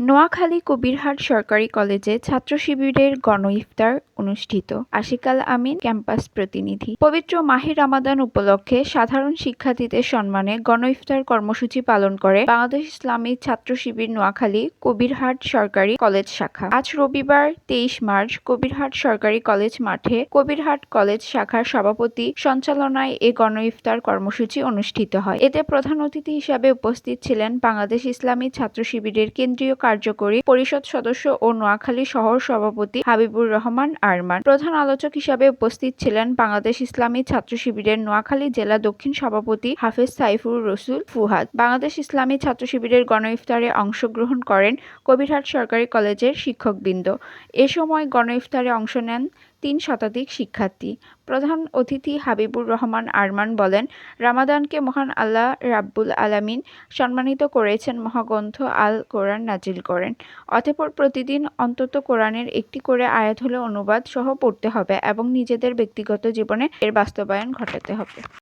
নোয়াখালী কবিরহাট সরকারি কলেজে ছাত্র শিবিরের গণ ইফতার অনুষ্ঠিত। আশিক আল আমিন, ক্যাম্পাস প্রতিনিধি। পবিত্র মাহে রমাদান উপলক্ষে সাধারণ শিক্ষার্থীদের সম্মানে গণ ইফতার কর্মসূচি পালন করে বাংলাদেশ ইসলামী ছাত্র শিবির নোয়াখালী কবিরহাট সরকারি কলেজ শাখা। আজ রবিবার 23 মার্চ কবিরহাট সরকারি কলেজ মাঠে কবিরহাট কলেজ শাখার সভাপতি সঞ্চালনায় এ গণ ইফতার কর্মসূচি অনুষ্ঠিত হয়। এতে প্রধান অতিথি হিসাবে উপস্থিত ছিলেন বাংলাদেশ ইসলামী ছাত্র শিবিরের কেন্দ্রীয় কার্যকরী পরিষদ সদস্য ও নোয়াখালী শহর সভাপতি হাবিবুর রহমান আরমান। প্রধান আলোচক হিসাবে উপস্থিত ছিলেন বাংলাদেশ ইসলামী ছাত্র শিবিরের নোয়াখালী জেলা দক্ষিণ সভাপতি হাফেজ সাইফুর রসুল ফুহাদ। বাংলাদেশ ইসলামী ছাত্র শিবিরের গণ ইফতারে অংশগ্রহণ করেন কবিরহাট সরকারি কলেজের শিক্ষকবৃন্দ। এ সময় গণ ইফতারে অংশ নেন 3 শতাধিক শিক্ষার্থী। প্রধান অতিথি হাবিবুর রহমান আরমান বলেন, রমাদানকে মহান আল্লাহ রাব্বুল আলামিন সম্মানিত করেছেন, মহাগ্রন্থ আল কোরআন নাজিল করেন। অতঃপর প্রতিদিন অন্তত কোরআনের একটি করে আয়াত হলে অনুবাদ সহ পড়তে হবে এবং নিজেদের ব্যক্তিগত জীবনে এর বাস্তবায়ন ঘটাতে হবে।